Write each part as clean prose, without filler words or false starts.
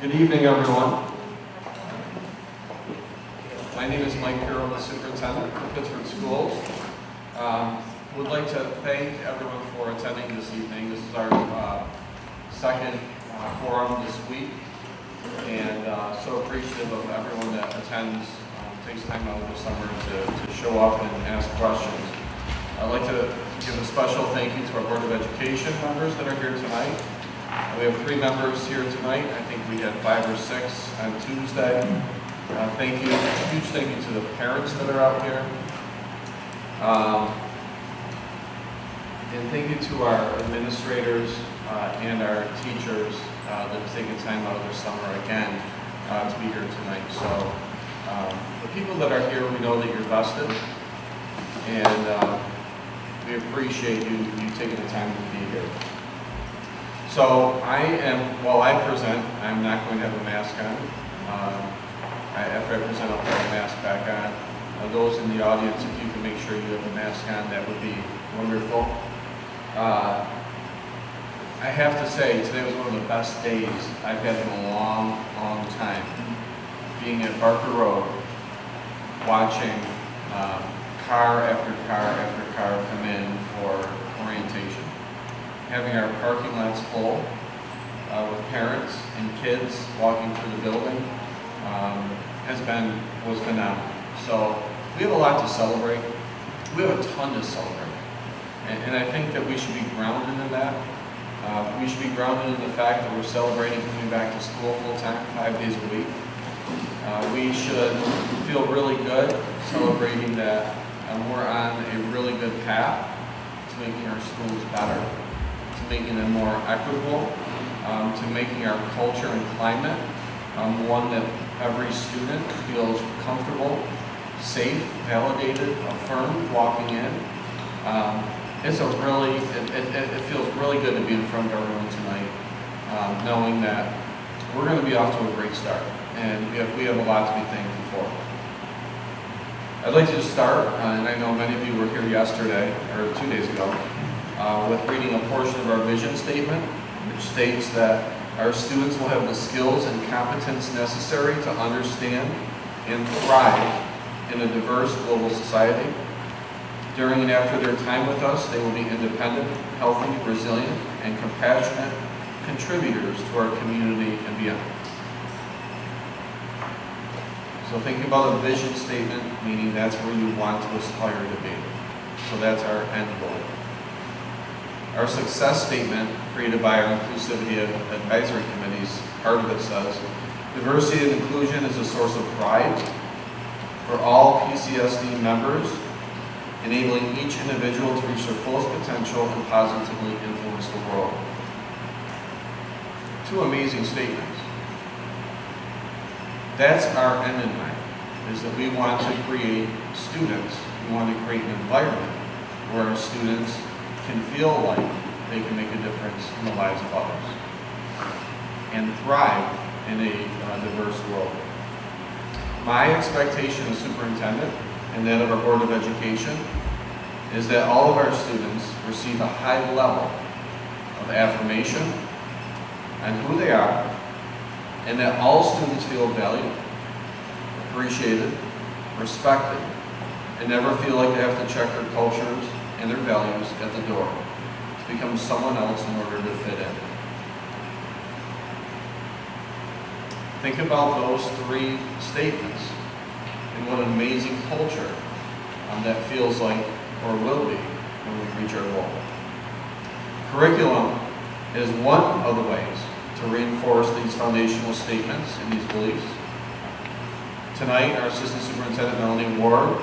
Good evening, everyone. My name is Mike Pirro, the superintendent for Pittsburgh Schools. Would like to thank everyone for attending this evening. This is our second forum this week, and so appreciative of everyone that attends, takes time out of the summer to show up and ask questions. I'd like to give a special thank you to our Board of Education members that are here tonight. We have 3 members here tonight. I think we had 5 or 6 on Tuesday. Thank you, huge thank you to the parents that are out here. And thank you to our administrators and our teachers that have taken time out of their summer again to be here tonight. So the people that are here, we know that you're vested, and we appreciate you taking the time to be here. So while I present, I'm not going to have a mask on. After I present, I'll put a mask back on. Those in the audience, if you can make sure you have a mask on, that would be wonderful. I have to say, today was one of the best days I've had in a long, long time. Being at Barker Road, watching car after car after car come in for orientation. Having our parking lots full with parents and kids walking through the building was phenomenal. So we have a lot to celebrate. We have a ton to celebrate. And I think that we should be grounded in that. We should be grounded in the fact that we're celebrating coming back to school full-time, 5 days a week. We should feel really good celebrating that we're on a really good path to making our schools better, to making them more equitable, to making our culture and climate one that every student feels comfortable, safe, validated, affirmed walking in. It feels really good to be in front of everyone tonight, knowing that we're going to be off to a great start, and we have a lot to be thankful for. I'd like to just start, and I know many of you were here yesterday, or 2 days ago, with reading a portion of our vision statement, which states that our students will have the skills and competence necessary to understand and thrive in a diverse global society. During and after their time with us, they will be independent, healthy, resilient, and compassionate contributors to our community and beyond. So thinking about a vision statement, meaning that's where you want to aspire to be. So that's our end goal. Our success statement, created by our Inclusivity Advisory Committees, part of it says, diversity and inclusion is a source of pride for all PCSD members, enabling each individual to reach their fullest potential and positively influence the world. 2 amazing statements. That's our end in mind, is that we want to create students, we want to create an environment where our students can feel like they can make a difference in the lives of others and thrive in a diverse world. My expectation as superintendent and that of our Board of Education is that all of our students receive a high level of affirmation on who they are, and that all students feel valued, appreciated, respected, and never feel like they have to check their cultures and their values at the door to become someone else in order to fit in. Think about those 3 statements and what an amazing culture that feels like or will be when we reach our goal. Curriculum is one of the ways to reinforce these foundational statements and these beliefs. Tonight, our Assistant Superintendent Melanie Ward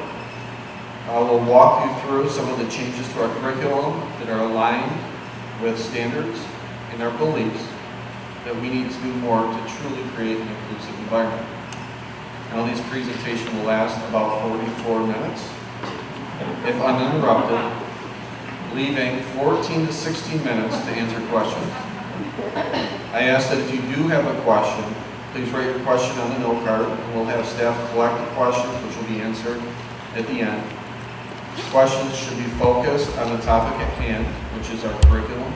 will walk you through some of the changes to our curriculum that are aligned with standards and our beliefs that we need to do more to truly create an inclusive environment. Now, this presentation will last about 44 minutes, if uninterrupted, leaving 14 to 16 minutes to answer questions. I ask that if you do have a question, please write your question on the note card, and we'll have staff collect the questions, which will be answered at the end. Questions should be focused on the topic at hand, which is our curriculum.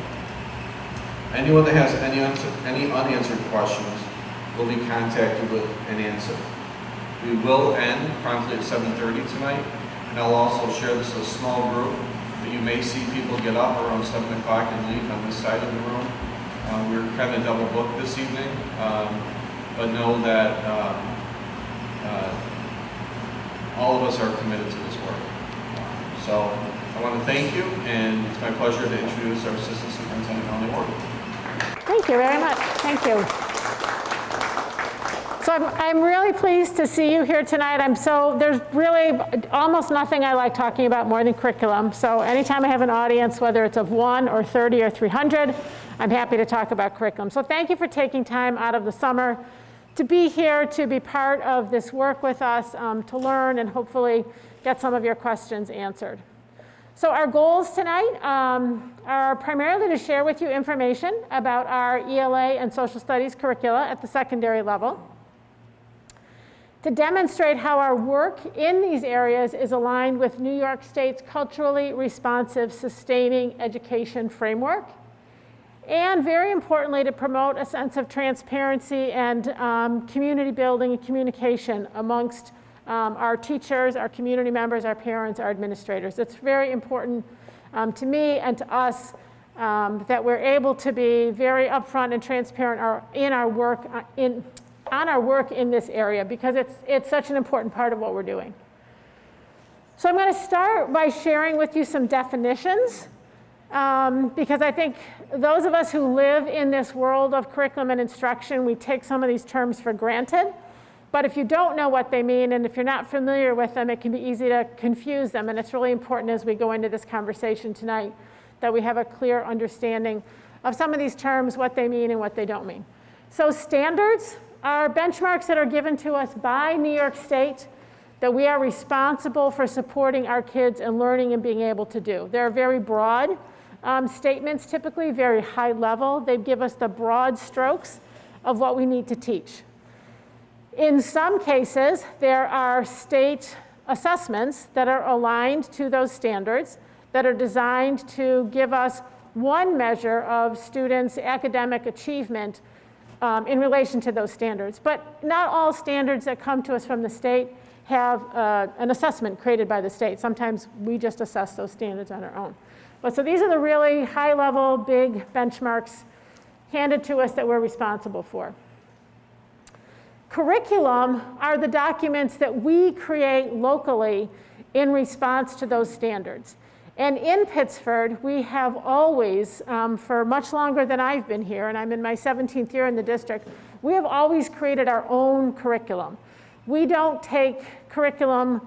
Anyone that has any unanswered questions will be contacted with an answer. We will end promptly at 7:30 tonight, and I'll also share this with a small group, but you may see people get up around 7 o'clock and leave on this side of the room. We're kind of double booked this evening, but know that all of us are committed to this work. So I want to thank you, and it's my pleasure to introduce our Assistant Superintendent, Melanie Ward. Thank you very much. Thank you. So I'm really pleased to see you here tonight. There's really almost nothing I like talking about more than curriculum. So anytime I have an audience, whether it's of 1 or 30 or 300, I'm happy to talk about curriculum. So thank you for taking time out of the summer to be here, to be part of this work with us, to learn and hopefully get some of your questions answered. So our goals tonight are primarily to share with you information about our ELA and social studies curricula at the secondary level, to demonstrate how our work in these areas is aligned with New York State's culturally responsive sustaining education framework, and very importantly, to promote a sense of transparency and community building and communication amongst our teachers, our community members, our parents, our administrators. It's very important to me and to us that we're able to be very upfront and transparent on our work in this area, because it's such an important part of what we're doing. So I'm going to start by sharing with you some definitions, because I think those of us who live in this world of curriculum and instruction, we take some of these terms for granted. But if you don't know what they mean, and if you're not familiar with them, it can be easy to confuse them. And it's really important as we go into this conversation tonight that we have a clear understanding of some of these terms, what they mean and what they don't mean. So standards are benchmarks that are given to us by New York State that we are responsible for supporting our kids in learning and being able to do. They're very broad statements, typically very high level. They give us the broad strokes of what we need to teach. In some cases, there are state assessments that are aligned to those standards that are designed to give us one measure of students' academic achievement in relation to those standards. But not all standards that come to us from the state have an assessment created by the state. Sometimes we just assess those standards on our own. But so these are the really high-level, big benchmarks handed to us that we're responsible for. Curriculum are the documents that we create locally in response to those standards. And in Pittsford, we have always, for much longer than I've been here, and I'm in my 17th year in the district, we have always created our own curriculum. We don't take curriculum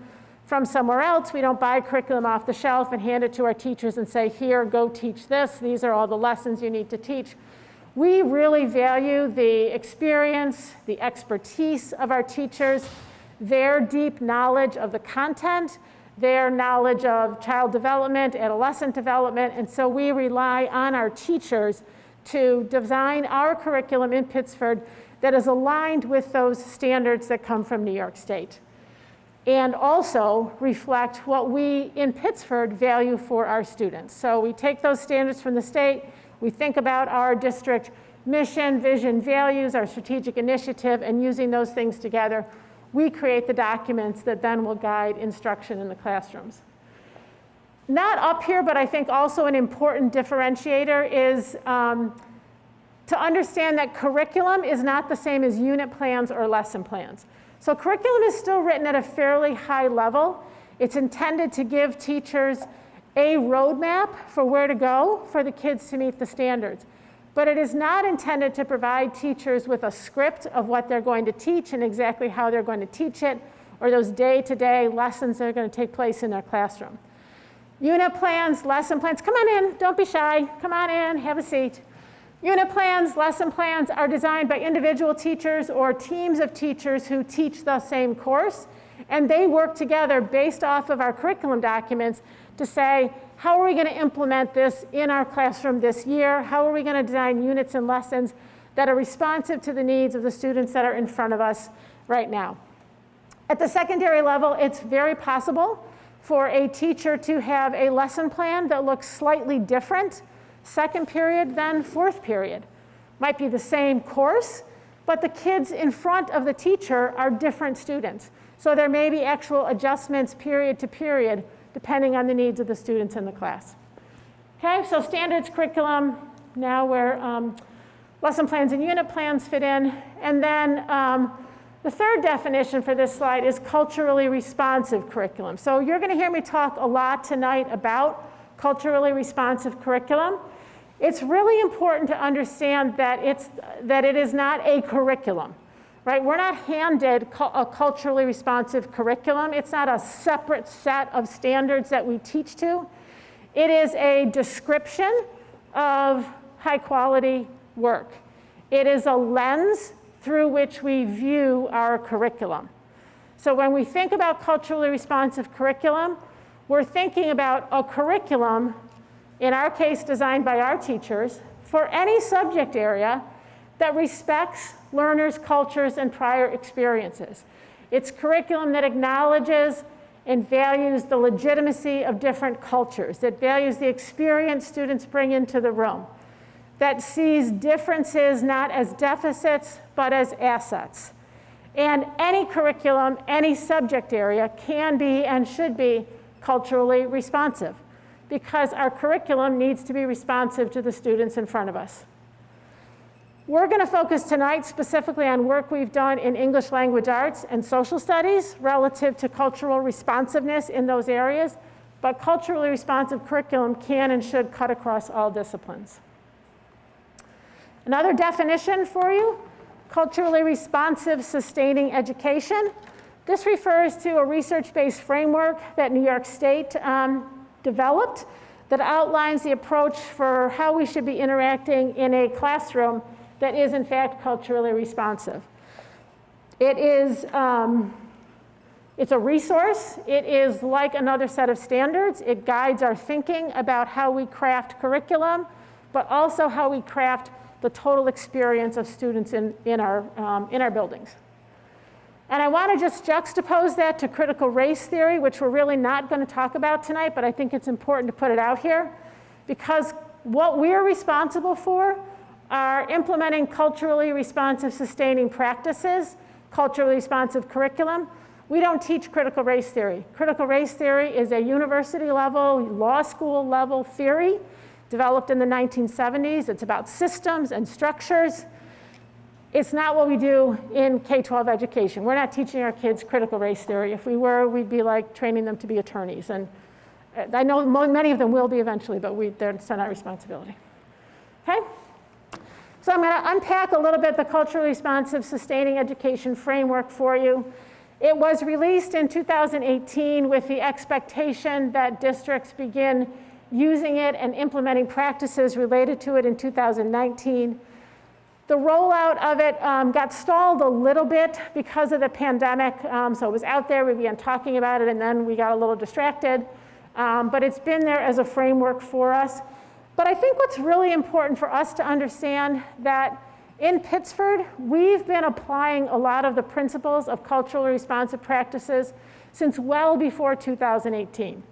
from somewhere else. We don't buy curriculum off the shelf and hand it to our teachers and say, here, go teach this. These are all the lessons you need to teach. We really value the experience, the expertise of our teachers, their deep knowledge of the content, their knowledge of child development, adolescent development, and so we rely on our teachers to design our curriculum in Pittsford that is aligned with those standards that come from New York State, and also reflect what we in Pittsford value for our students. So we take those standards from the state, we think about our district mission, vision, values, our strategic initiative, and using those things together, we create the documents that then will guide instruction in the classrooms. Not up here, but I think also an important differentiator is to understand that curriculum is not the same as unit plans or lesson plans. So curriculum is still written at a fairly high level. It's intended to give teachers a roadmap for where to go for the kids to meet the standards. But it is not intended to provide teachers with a script of what they're going to teach and exactly how they're going to teach it, or those day-to-day lessons that are going to take place in their classroom. Unit plans, lesson plans, come on in, don't be shy, come on in, have a seat. Unit plans, lesson plans are designed by individual teachers or teams of teachers who teach the same course, and they work together based off of our curriculum documents to say, how are we going to implement this in our classroom this year? How are we going to design units and lessons that are responsive to the needs of the students that are in front of us right now? At the secondary level, it's very possible for a teacher to have a lesson plan that looks slightly different second period than fourth period. Might be the same course, but the kids in front of the teacher are different students. So there may be actual adjustments period to period, depending on the needs of the students in the class. Okay, so standards curriculum, now where lesson plans and unit plans fit in. And then the third definition for this slide is culturally responsive curriculum. So you're going to hear me talk a lot tonight about culturally responsive curriculum. It's really important to understand that it is not a curriculum, right? We're not handed a culturally responsive curriculum. It's not a separate set of standards that we teach to. It is a description of high quality work. It is a lens through which we view our curriculum. So when we think about culturally responsive curriculum, we're thinking about a curriculum, in our case designed by our teachers, for any subject area that respects learners' cultures and prior experiences. It's curriculum that acknowledges and values the legitimacy of different cultures, that values the experience students bring into the room, that sees differences not as deficits, but as assets. And any curriculum, any subject area can be and should be culturally responsive, because our curriculum needs to be responsive to the students in front of us. We're going to focus tonight specifically on work we've done in English language arts and social studies relative to cultural responsiveness in those areas, but culturally responsive curriculum can and should cut across all disciplines. Another definition for you, culturally responsive sustaining education. This refers to a research-based framework that New York State developed that outlines the approach for how we should be interacting in a classroom that is in fact culturally responsive. It is, it's a resource. It is like another set of standards. It guides our thinking about how we craft curriculum, but also how we craft the total experience of students in our buildings. And I want to just juxtapose that to critical race theory, which we're really not going to talk about tonight, but I think it's important to put it out here, because what we're responsible for are implementing culturally responsive sustaining practices, culturally responsive curriculum. We don't teach critical race theory. Critical race theory is a university level, law school level theory developed in the 1970s. It's about systems and structures. It's not what we do in K-12 education. We're not teaching our kids critical race theory. If we were, we'd be like training them to be attorneys. And I know many of them will be eventually, but it's not our responsibility. Okay? So I'm going to unpack a little bit the culturally responsive sustaining education framework for you. It was released in 2018 with the expectation that districts begin using it and implementing practices related to it in 2019. The rollout of it got stalled a little bit because of the pandemic. So it was out there, we began talking about it, and then we got a little distracted. But it's been there as a framework for us. But I think what's really important for us to understand that in Pittsford, we've been applying a lot of the principles of culturally responsive practices since well before 2018.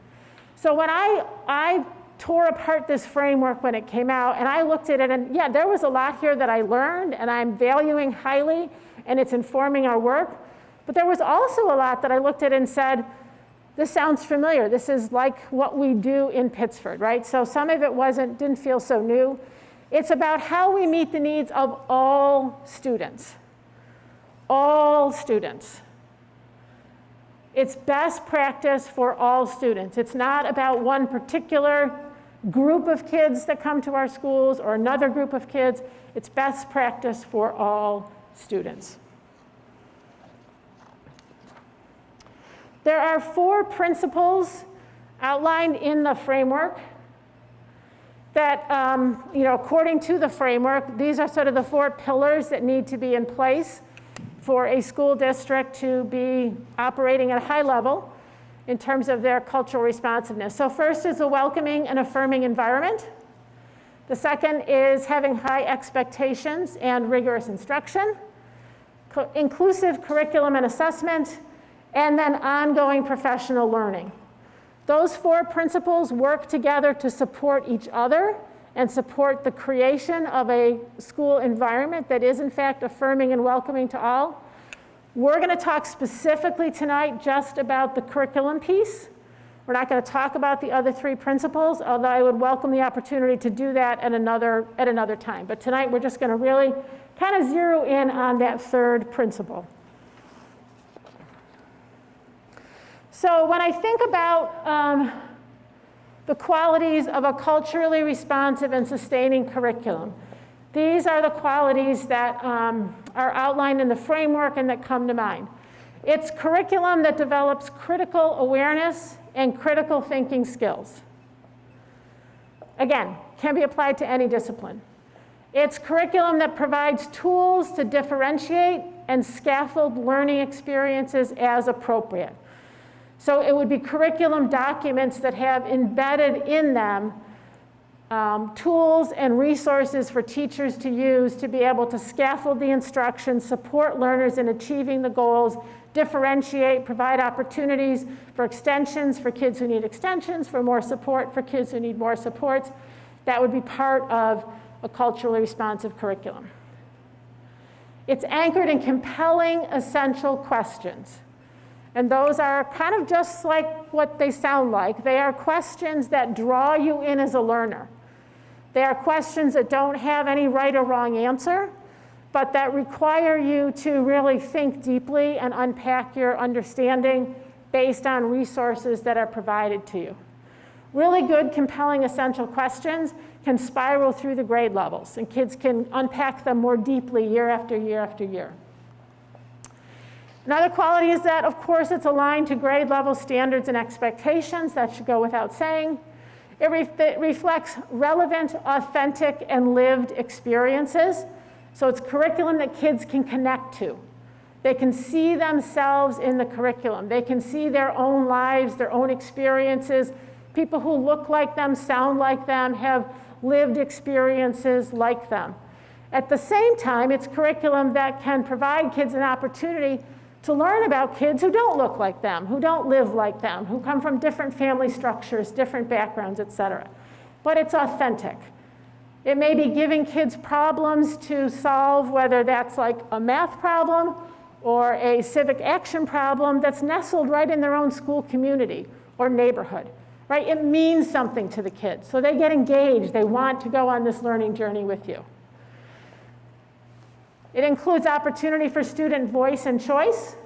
So when I tore apart this framework when it came out, and I looked at it, and yeah, there was a lot here that I learned, and I'm valuing highly, and it's informing our work. But there was also a lot that I looked at and said, this sounds familiar. This is like what we do in Pittsford, right? So some of it didn't feel so new. It's about how we meet the needs of all students. All students. It's best practice for all students. It's not about one particular group of kids that come to our schools or another group of kids. It's best practice for all students. There are 4 principles outlined in the framework that, according to the framework, these are sort of the 4 pillars that need to be in place for a school district to be operating at a high level in terms of their cultural responsiveness. So first is a welcoming and affirming environment. The second is having high expectations and rigorous instruction, inclusive curriculum and assessment, and then ongoing professional learning. Those 4 principles work together to support each other and support the creation of a school environment that is in fact affirming and welcoming to all. We're going to talk specifically tonight just about the curriculum piece. We're not going to talk about the other three principles, although I would welcome the opportunity to do that at another time. But tonight we're just going to really kind of zero in on that third principle. So when I think about the qualities of a culturally responsive and sustaining curriculum, these are the qualities that are outlined in the framework and that come to mind. It's curriculum that develops critical awareness and critical thinking skills. Again, can be applied to any discipline. It's curriculum that provides tools to differentiate and scaffold learning experiences as appropriate. So it would be curriculum documents that have embedded in them tools and resources for teachers to use to be able to scaffold the instruction, support learners in achieving the goals, differentiate, provide opportunities for extensions for kids who need extensions, for more support for kids who need more supports. That would be part of a culturally responsive curriculum. It's anchored in compelling, essential questions. And those are kind of just like what they sound like. They are questions that draw you in as a learner. They are questions that don't have any right or wrong answer, but that require you to really think deeply and unpack your understanding based on resources that are provided to you. Really good, compelling, essential questions can spiral through the grade levels, and kids can unpack them more deeply year after year after year. Another quality is that, of course, it's aligned to grade level standards and expectations. That should go without saying. It reflects relevant, authentic, and lived experiences. So it's curriculum that kids can connect to. They can see themselves in the curriculum. They can see their own lives, their own experiences. People who look like them, sound like them, have lived experiences like them. At the same time, it's curriculum that can provide kids an opportunity to learn about kids who don't look like them, who don't live like them, who come from different family structures, different backgrounds, et cetera. But it's authentic. It may be giving kids problems to solve, whether that's like a math problem or a civic action problem that's nestled right in their own school community or neighborhood, right? It means something to the kids. So they get engaged. They want to go on this learning journey with you. It includes opportunity for student voice and choice,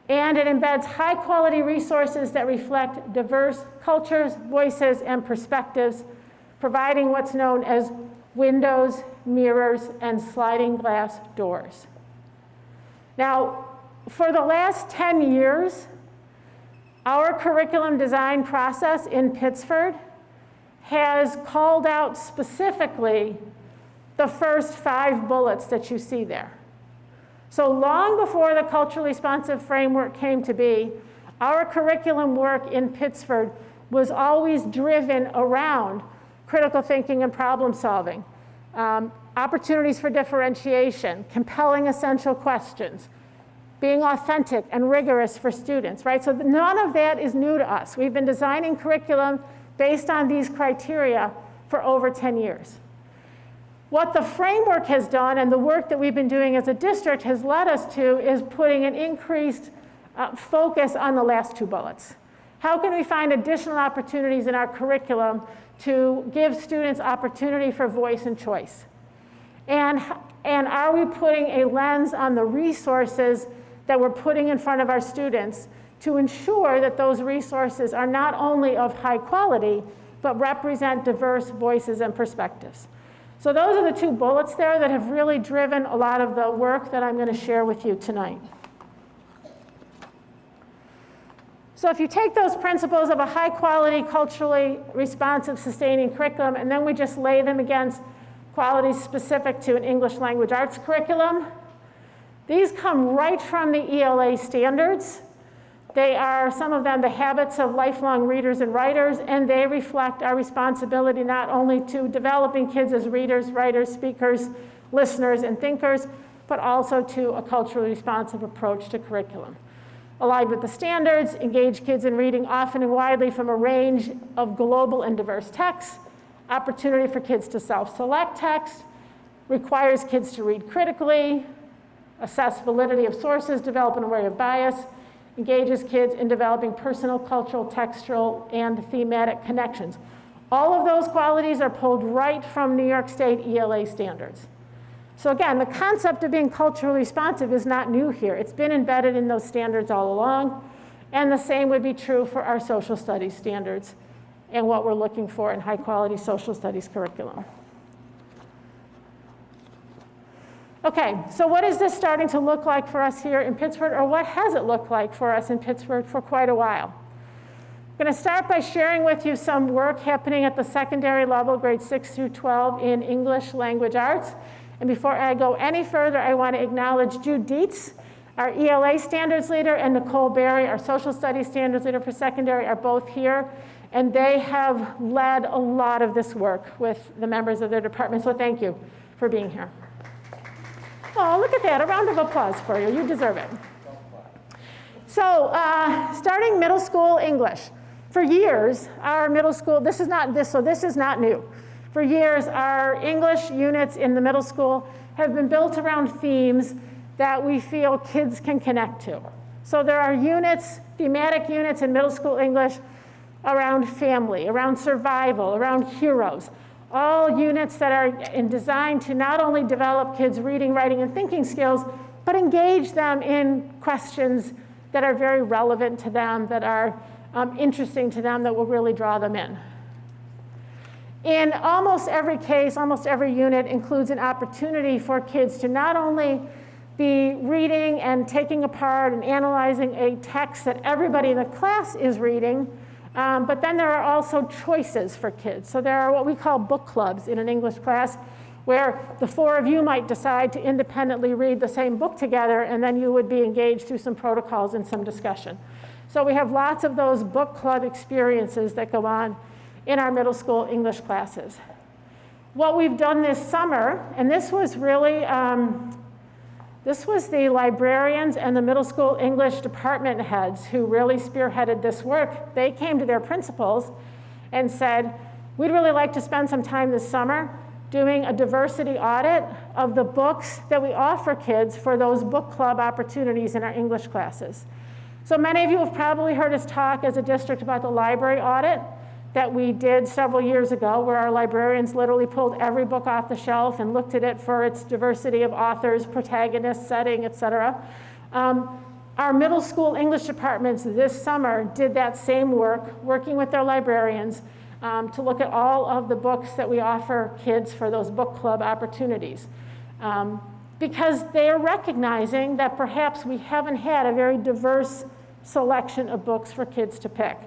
and it embeds high-quality resources that reflect diverse cultures, voices, and perspectives, providing what's known as windows, mirrors, and sliding glass doors. Now, for the last 10 years, our curriculum design process in Pittsford has called out specifically the first 5 bullets that you see there. So long before the culturally responsive framework came to be, our curriculum work in Pittsford was always driven around critical thinking and problem solving, opportunities for differentiation, compelling essential questions, being authentic and rigorous for students, right? So none of that is new to us. We've been designing curriculum based on these criteria for over 10 years. What the framework has done and the work that we've been doing as a district has led us to is putting an increased focus on the last 2 bullets. How can we find additional opportunities in our curriculum to give students opportunity for voice and choice? And are we putting a lens on the resources that we're putting in front of our students to ensure that those resources are not only of high quality, but represent diverse voices and perspectives? So those are the 2 bullets there that have really driven a lot of the work that I'm going to share with you tonight. So if you take those principles of a high quality, culturally responsive, sustaining curriculum, and then we just lay them against qualities specific to an English language arts curriculum, these come right from the ELA standards. They are, some of them, the habits of lifelong readers and writers, and they reflect our responsibility not only to developing kids as readers, writers, speakers, listeners, and thinkers, but also to a culturally responsive approach to curriculum. Aligned with the standards, engage kids in reading often and widely from a range of global and diverse texts, opportunity for kids to self-select text, requires kids to read critically, assess validity of sources, develop an array of bias, engages kids in developing personal, cultural, textual, and thematic connections. All of those qualities are pulled right from New York State ELA standards. So again, the concept of being culturally responsive is not new here. It's been embedded in those standards all along, and the same would be true for our social studies standards and what we're looking for in high-quality social studies curriculum. Okay, so what is this starting to look like for us here in Pittsburgh, or what has it looked like for us in Pittsburgh for quite a while? I'm going to start by sharing with you some work happening at the secondary level, grades 6 through 12, in English language arts. And before I go any further, I want to acknowledge Jude Dietz, our ELA standards leader, and Nicole Berry, our social studies standards leader for secondary, are both here. And they have led a lot of this work with the members of their department. So thank you for being here. Oh, look at that. A round of applause for you. You deserve it. So starting middle school English. For years, our middle school, this is not new. For years, our English units in the middle school have been built around themes that we feel kids can connect to. So there are units, thematic units in middle school English around family, around survival, around heroes. All units that are designed to not only develop kids' reading, writing, and thinking skills, but engage them in questions that are very relevant to them, that are interesting to them, that will really draw them in. In almost every case, almost every unit includes an opportunity for kids to not only be reading and taking apart and analyzing a text that everybody in the class is reading, but then there are also choices for kids. So there are what we call book clubs in an English class, where the four of you might decide to independently read the same book together, and then you would be engaged through some protocols and some discussion. So we have lots of those book club experiences that go on in our middle school English classes. What we've done this summer, and this was really, this was the librarians and the middle school English department heads who really spearheaded this work. They came to their principals and said, we'd really like to spend some time this summer doing a diversity audit of the books that we offer kids for those book club opportunities in our English classes. So many of you have probably heard us talk as a district about the library audit that we did several years ago, where our librarians literally pulled every book off the shelf and looked at it for its diversity of authors, protagonists, setting, et cetera. Our middle school English departments this summer did that same work, working with their librarians to look at all of the books that we offer kids for those book club opportunities. Because they're recognizing that perhaps we haven't had a very diverse selection of books for kids to pick.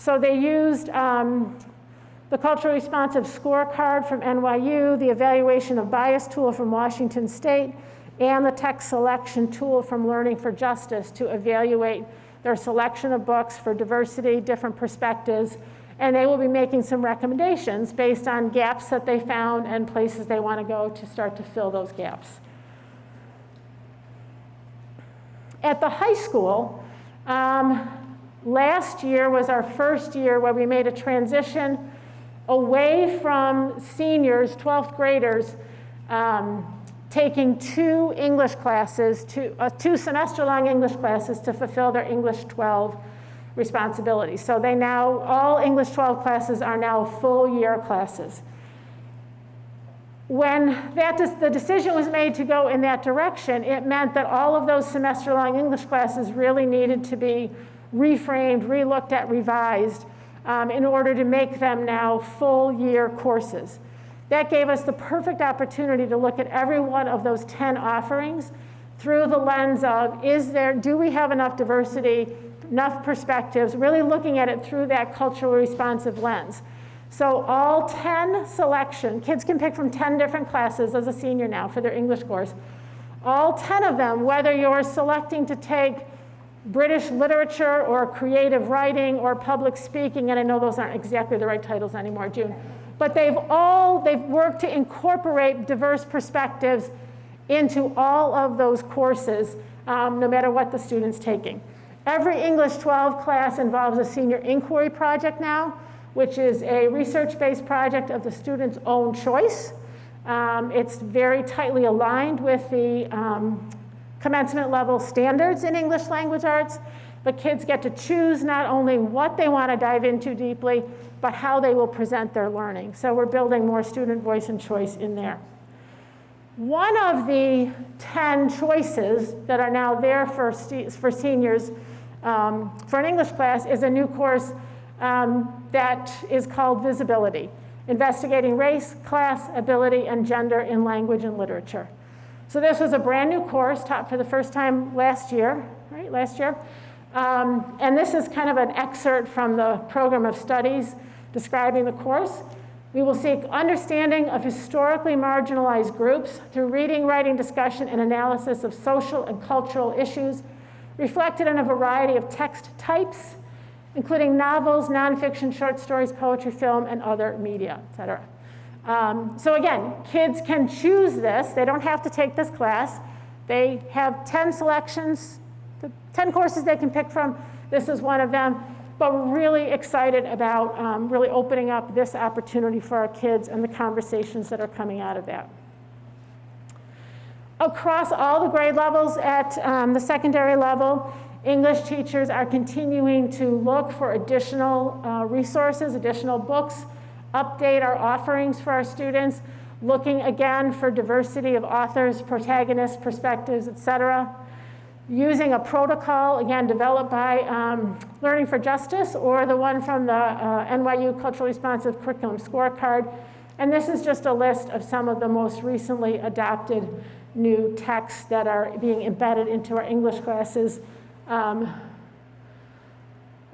So they used the culturally responsive scorecard from NYU, the evaluation of bias tool from Washington State, and the text selection tool from Learning for Justice to evaluate their selection of books for diversity, different perspectives, and they will be making some recommendations based on gaps that they found and places they want to go to start to fill those gaps. At the high school, last year was our first year where we made a transition away from seniors, 12th graders, taking two English classes, two semester-long English classes to fulfill their English 12 responsibilities. So they now, all English 12 classes are now full-year classes. When the decision was made to go in that direction, it meant that all of those semester-long English classes really needed to be reframed, relooked at, revised in order to make them now full-year courses. That gave us the perfect opportunity to look at every one of those 10 offerings through the lens of, do we have enough diversity, enough perspectives, really looking at it through that culturally responsive lens. So all 10 selection, kids can pick from 10 different classes as a senior now for their English course. All 10 of them, whether you're selecting to take British literature or creative writing or public speaking, and I know those aren't exactly the right titles anymore, June, but they've worked to incorporate diverse perspectives into all of those courses, no matter what the student's taking. Every English 12 class involves a senior inquiry project now, which is a research-based project of the student's own choice. It's very tightly aligned with the commencement level standards in English language arts, but kids get to choose not only what they want to dive into deeply, but how they will present their learning. So we're building more student voice and choice in there. One of the 10 choices that are now there for seniors for an English class is a new course that is called Visibility, Investigating Race, Class, Ability, and Gender in Language and Literature. So this was a brand new course taught for the first time last year, right, and this is kind of an excerpt from the program of studies describing the course. We will seek understanding of historically marginalized groups through reading, writing, discussion, and analysis of social and cultural issues reflected in a variety of text types, including novels, nonfiction, short stories, poetry, film, and other media, et cetera. So again, kids can choose this. They don't have to take this class. They have 10 selections, 10 courses they can pick from. This is one of them. But we're really excited about really opening up this opportunity for our kids and the conversations that are coming out of that. Across all the grade levels at the secondary level, English teachers are continuing to look for additional resources, additional books, update our offerings for our students, looking again for diversity of authors, protagonists, perspectives, et cetera. Using a protocol, again, developed by Learning for Justice or the one from the NYU Culturally Responsive Curriculum Scorecard. And this is just a list of some of the most recently adopted new texts that are being embedded into our English classes. I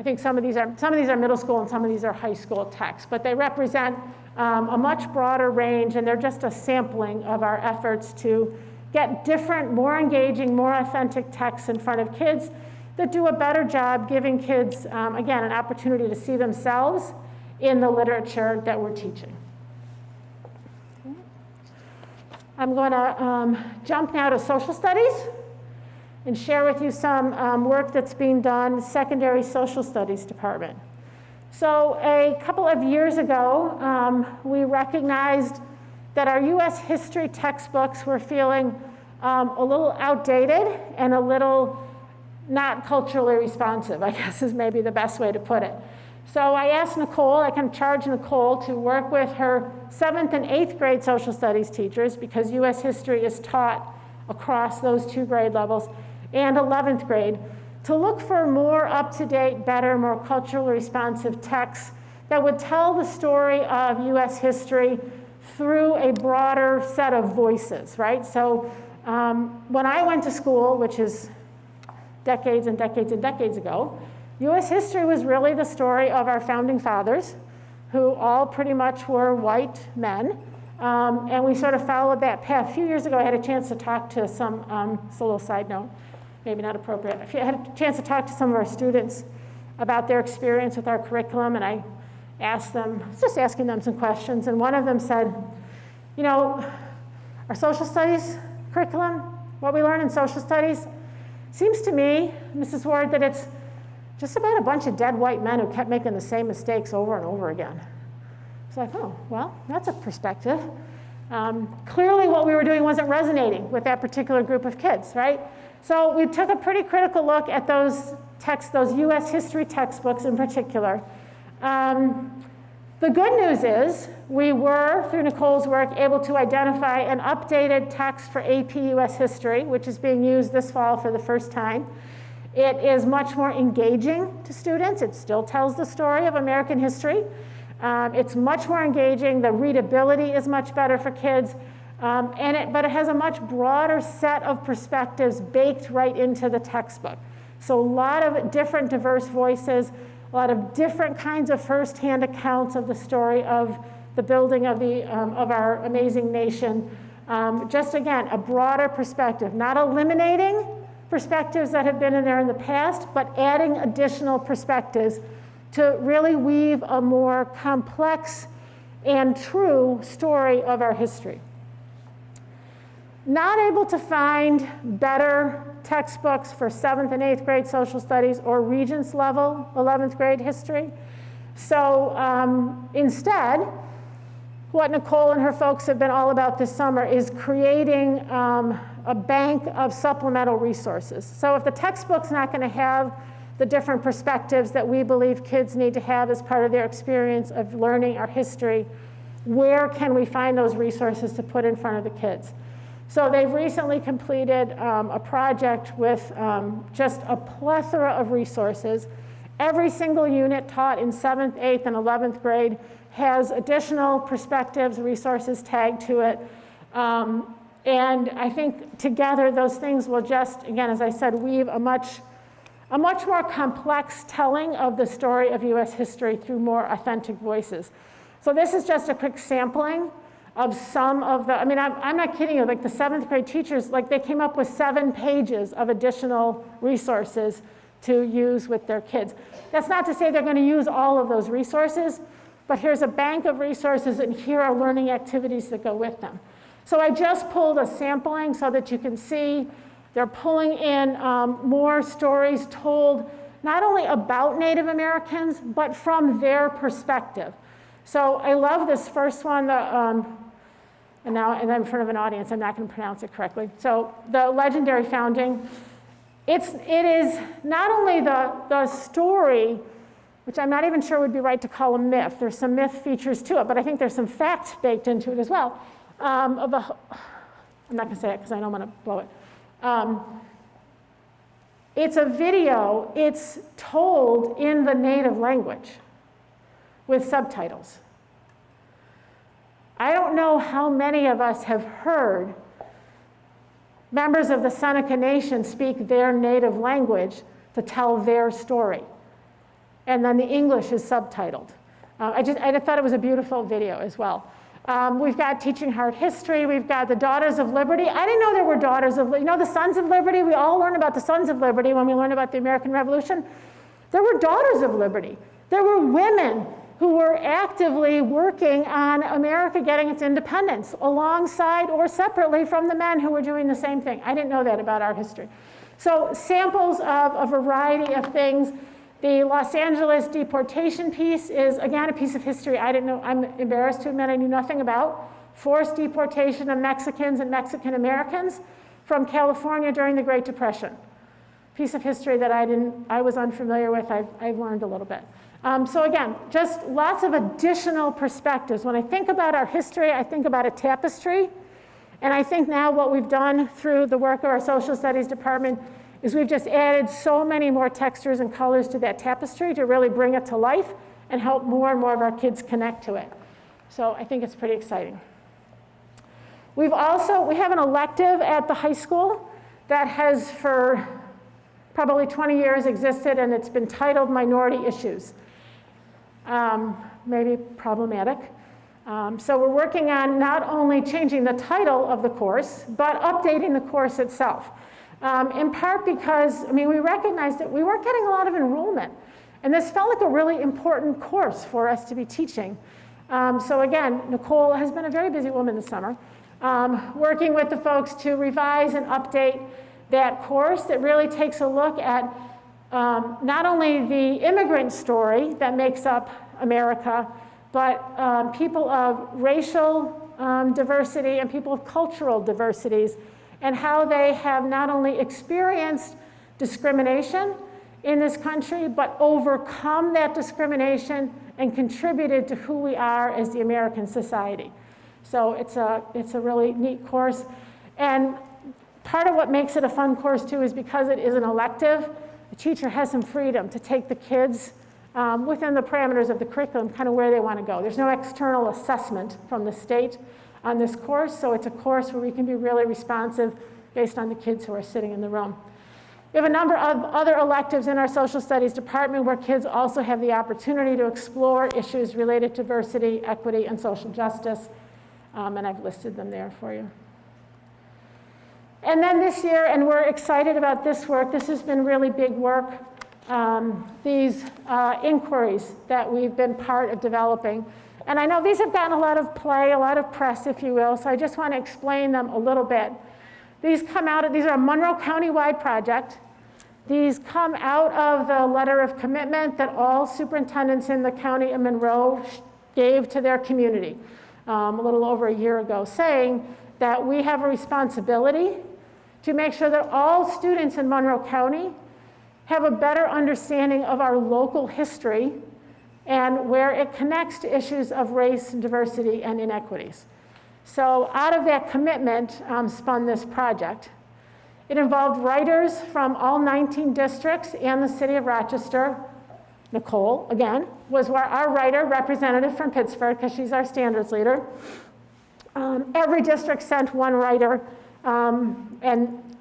think some of these are middle school and some of these are high school texts, but they represent a much broader range, and they're just a sampling of our efforts to get different, more engaging, more authentic texts in front of kids that do a better job giving kids, again, an opportunity to see themselves in the literature that we're teaching. I'm going to jump now to social studies and share with you some work that's being done in the secondary social studies department. So a couple of years ago, we recognized that our US history textbooks were feeling a little outdated and a little not culturally responsive, I guess is maybe the best way to put it. So I asked Nicole, I can charge Nicole to work with her 7th and 8th grade social studies teachers, because US history is taught across those 2 grade levels, and 11th grade, to look for more up-to-date, better, more culturally responsive texts that would tell the story of US history through a broader set of voices, right? So when I went to school, which is decades and decades and decades ago, US history was really the story of our founding fathers, who all pretty much were white men. And we sort of followed that path. A few years ago, I had a chance to talk to some, it's a little side note, maybe not appropriate. I had a chance to talk to some of our students about their experience with our curriculum, and I asked them, just asking them some questions, and one of them said, you know, our social studies curriculum, what we learn in social studies, seems to me, Mrs. Ward, that it's just about a bunch of dead white men who kept making the same mistakes over and over again. It's like, oh, well, that's a perspective. Clearly what we were doing wasn't resonating with that particular group of kids, right? So we took a pretty critical look at those texts, those US history textbooks in particular. The good news is we were, through Nicole's work, able to identify an updated text for AP US history, which is being used this fall for the first time. It is much more engaging to students. It still tells the story of American history. It's much more engaging. The readability is much better for kids. But it has a much broader set of perspectives baked right into the textbook. So a lot of different diverse voices, a lot of different kinds of firsthand accounts of the story of the building of our amazing nation. Just again, a broader perspective, not eliminating perspectives that have been in there in the past, but adding additional perspectives to really weave a more complex and true story of our history. Not able to find better textbooks for 7th and 8th grade social studies or Regents level 11th grade history. So instead, what Nicole and her folks have been all about this summer is creating a bank of supplemental resources. So if the textbook's not going to have the different perspectives that we believe kids need to have as part of their experience of learning our history, where can we find those resources to put in front of the kids? So they've recently completed a project with just a plethora of resources. Every single unit taught in 7th, 8th, and 11th grade has additional perspectives, resources tagged to it. And I think together those things will just, again, as I said, weave a much more complex telling of the story of US history through more authentic voices. So this is just a quick sampling of some of the, I mean, I'm not kidding you, like the 7th grade teachers, like they came up with 7 pages of additional resources to use with their kids. That's not to say they're going to use all of those resources, but here's a bank of resources and here are learning activities that go with them. So I just pulled a sampling so that you can see they're pulling in more stories told not only about Native Americans, but from their perspective. So I love this first one, and I'm in front of an audience, I'm not going to pronounce it correctly. So the legendary founding, it is not only the story, which I'm not even sure would be right to call a myth. There's some myth features to it, but I think there's some facts baked into it as well. I'm not going to say it because I don't want to blow it. It's a video, it's told in the native language with subtitles. I don't know how many of us have heard members of the Seneca Nation speak their native language to tell their story. And then the English is subtitled. I thought it was a beautiful video as well. We've got Teaching Hard History. We've got the Daughters of Liberty. I didn't know there were Daughters of, the Sons of Liberty. We all learn about the Sons of Liberty when we learn about the American Revolution. There were Daughters of Liberty. There were women who were actively working on America getting its independence alongside or separately from the men who were doing the same thing. I didn't know that about our history. So samples of a variety of things. The Los Angeles deportation piece is, again, a piece of history I didn't know, I'm embarrassed to admit I knew nothing about. Forced deportation of Mexicans and Mexican Americans from California during the Great Depression. Piece of history that I was unfamiliar with, I've learned a little bit. So again, just lots of additional perspectives. When I think about our history, I think about a tapestry. And I think now what we've done through the work of our social studies department is we've just added so many more textures and colors to that tapestry to really bring it to life and help more and more of our kids connect to it. So I think it's pretty exciting. We have an elective at the high school that has for probably 20 years existed, and it's been titled Minority Issues. Maybe problematic. So we're working on not only changing the title of the course, but updating the course itself. In part because, we recognized that we weren't getting a lot of enrollment. And this felt like a really important course for us to be teaching. So again, Nicole has been a very busy woman this summer, working with the folks to revise and update that course that really takes a look at not only the immigrant story that makes up America, but people of racial diversity and people of cultural diversities, and how they have not only experienced discrimination in this country, but overcome that discrimination and contributed to who we are as the American society. So it's a really neat course. And part of what makes it a fun course too is because it is an elective, the teacher has some freedom to take the kids within the parameters of the curriculum, kind of where they want to go. There's no external assessment from the state on this course, so it's a course where we can be really responsive based on the kids who are sitting in the room. We have a number of other electives in our social studies department where kids also have the opportunity to explore issues related to diversity, equity, and social justice, and I've listed them there for you. And then this year, and we're excited about this work, this has been really big work, these inquiries that we've been part of developing. And I know these have gotten a lot of play, a lot of press, if you will, so I just want to explain them a little bit. These are a Monroe County-wide project. These come out of the letter of commitment that all superintendents in the county of Monroe gave to their community a little over a year ago, saying that we have a responsibility to make sure that all students in Monroe County have a better understanding of our local history and where it connects to issues of race, diversity, and inequities. So out of that commitment spun this project. It involved writers from all 19 districts and the city of Rochester. Nicole, again, was our writer representative from Pittsburgh because she's our standards leader. Every district sent one writer, and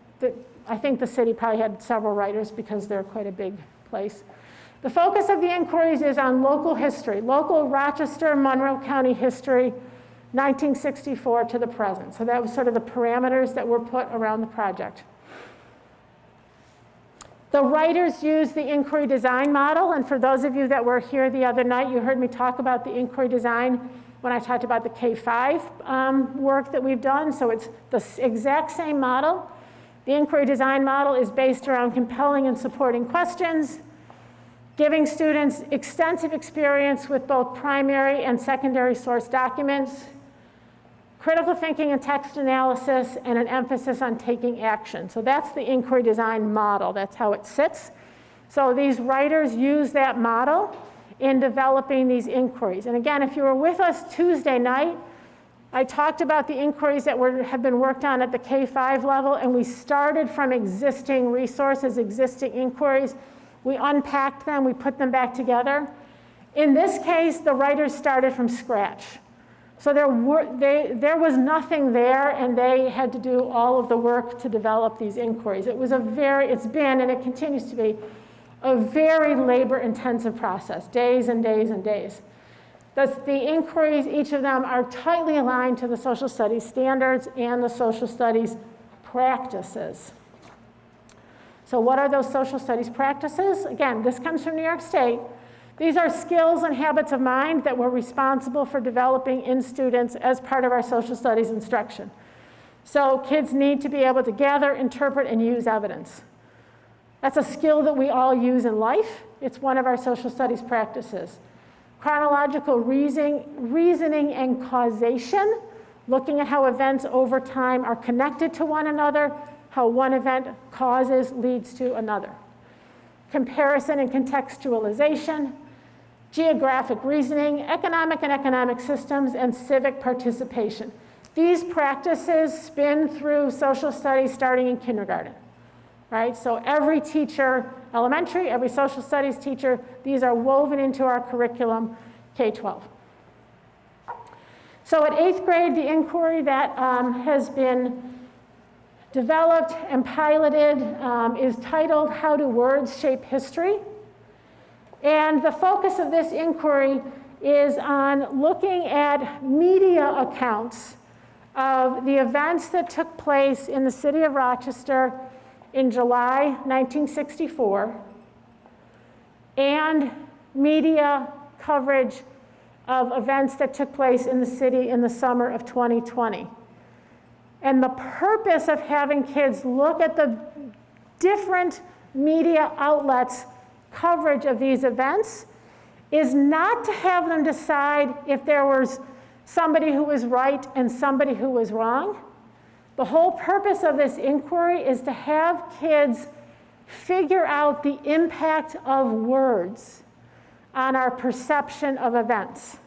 I think the city probably had several writers because they're quite a big place. The focus of the inquiries is on local history, local Rochester, Monroe County history, 1964 to the present. So that was sort of the parameters that were put around the project. The writers used the inquiry design model, and for those of you that were here the other night, you heard me talk about the inquiry design when I talked about the K-5 work that we've done. So it's the exact same model. The inquiry design model is based around compelling and supporting questions, giving students extensive experience with both primary and secondary source documents, critical thinking and text analysis, and an emphasis on taking action. So that's the inquiry design model. That's how it sits. So these writers use that model in developing these inquiries. And again, if you were with us Tuesday night, I talked about the inquiries that have been worked on at the K-5 level, and we started from existing resources, existing inquiries. We unpacked them, we put them back together. In this case, the writers started from scratch. So there was nothing there, and they had to do all of the work to develop these inquiries. It's been, and it continues to be, a very labor-intensive process, days and days and days. The inquiries, each of them, are tightly aligned to the social studies standards and the social studies practices. So what are those social studies practices? Again, this comes from New York State. These are skills and habits of mind that we're responsible for developing in students as part of our social studies instruction. So kids need to be able to gather, interpret, and use evidence. That's a skill that we all use in life. It's one of our social studies practices. Chronological reasoning and causation, looking at how events over time are connected to one another, how one event causes leads to another. Comparison and contextualization, geographic reasoning, economic systems, and civic participation. These practices spin through social studies starting in kindergarten, right? So every teacher, elementary, every social studies teacher, these are woven into our curriculum, K-12. So at 8th grade, the inquiry that has been developed and piloted is titled How Do Words Shape History? And the focus of this inquiry is on looking at media accounts of the events that took place in the city of Rochester in July 1964 and media coverage of events that took place in the city in the summer of 2020. And the purpose of having kids look at the different media outlets' coverage of these events is not to have them decide if there was somebody who was right and somebody who was wrong. The whole purpose of this inquiry is to have kids figure out the impact of words on our perception of events.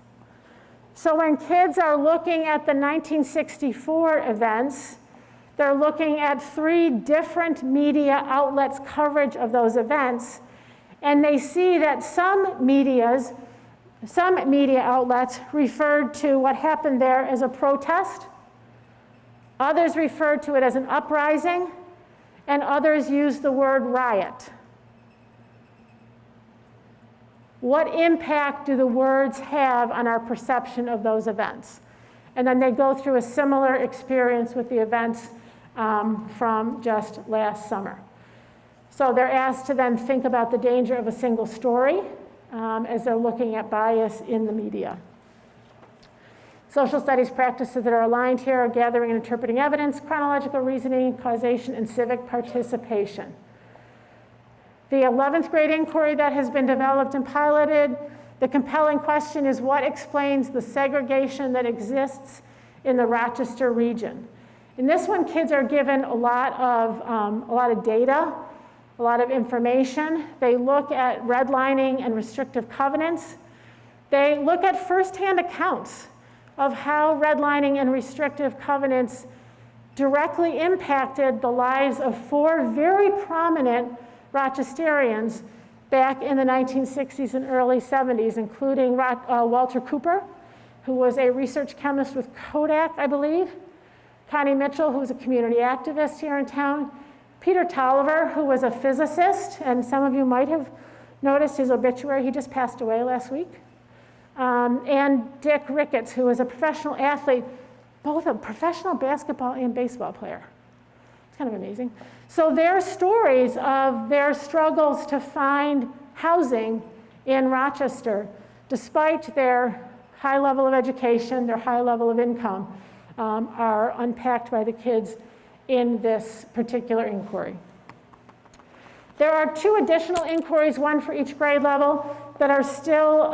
So when kids are looking at the 1964 events, they're looking at 3 different media outlets' coverage of those events, and they see that some media outlets referred to what happened there as a protest, others referred to it as an uprising, and others used the word riot. What impact do the words have on our perception of those events? And then they go through a similar experience with the events from just last summer. So they're asked to then think about the danger of a single story as they're looking at bias in the media. Social studies practices that are aligned here are gathering and interpreting evidence, chronological reasoning, causation, and civic participation. The 11th grade inquiry that has been developed and piloted, the compelling question is what explains the segregation that exists in the Rochester region? In this one, kids are given a lot of data, a lot of information. They look at redlining and restrictive covenants. They look at firsthand accounts of how redlining and restrictive covenants directly impacted the lives of 4 very prominent Rochesterians back in the 1960s and early 70s, including Walter Cooper, who was a research chemist with Kodak, I believe, Connie Mitchell, who was a community activist here in town, Peter Tolliver, who was a physicist, and some of you might have noticed his obituary. He just passed away last week. And Dick Ricketts, who was a professional athlete, both a professional basketball and baseball player. It's kind of amazing. So their stories of their struggles to find housing in Rochester, despite their high level of education, their high level of income, are unpacked by the kids in this particular inquiry. There are 2 additional inquiries, one for each grade level, that are still,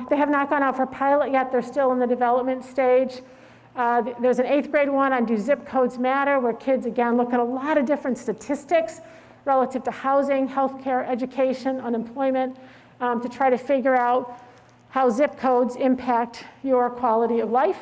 they have not gone out for pilot yet, they're still in the development stage. There's an 8th grade one on Do Zip Codes Matter, where kids, again, look at a lot of different statistics relative to housing, healthcare, education, unemployment, to try to figure out how zip codes impact your quality of life.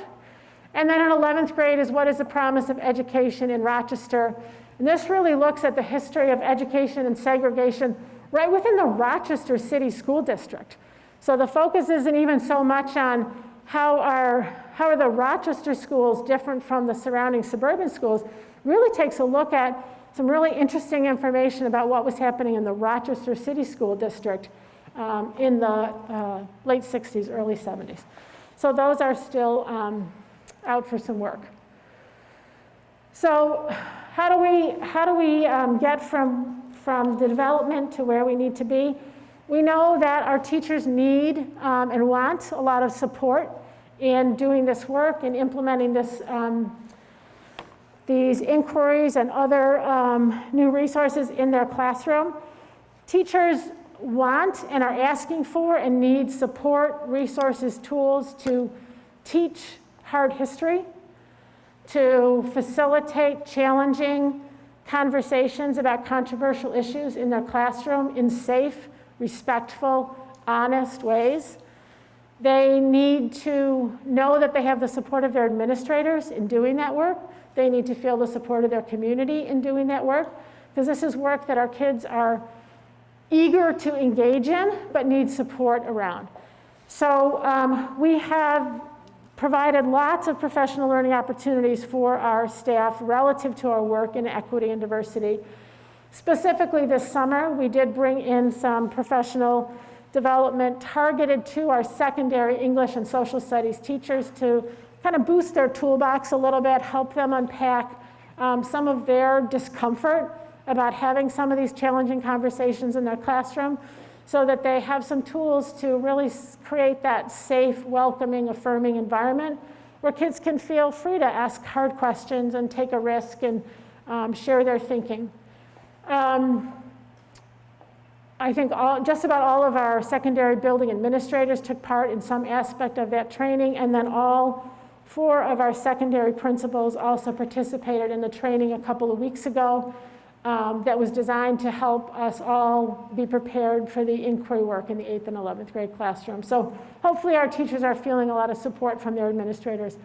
And then in 11th grade is what is the promise of education in Rochester. And this really looks at the history of education and segregation right within the Rochester City School District. So the focus isn't even so much on how are the Rochester schools different from the surrounding suburban schools. Really takes a look at some really interesting information about what was happening in the Rochester City School District in the late 60s, early 70s. So those are still out for some work. So how do we get from the development to where we need to be? We know that our teachers need and want a lot of support in doing this work and implementing these inquiries and other new resources in their classroom. Teachers want and are asking for and need support, resources, tools to teach hard history, to facilitate challenging conversations about controversial issues in their classroom in safe, respectful, honest ways. They need to know that they have the support of their administrators in doing that work. They need to feel the support of their community in doing that work, because this is work that our kids are eager to engage in, but need support around. So we have provided lots of professional learning opportunities for our staff relative to our work in equity and diversity. Specifically this summer, we did bring in some professional development targeted to our secondary English and social studies teachers to kind of boost their toolbox a little bit, help them unpack some of their discomfort about having some of these challenging conversations in their classroom, so that they have some tools to really create that safe, welcoming, affirming environment where kids can feel free to ask hard questions and take a risk and share their thinking. I think just about all of our secondary building administrators took part in some aspect of that training, and then all 4 of our secondary principals also participated in the training a couple of weeks ago that was designed to help us all be prepared for the inquiry work in the 8th and 11th grade classroom. So hopefully our teachers are feeling a lot of support from their administrators.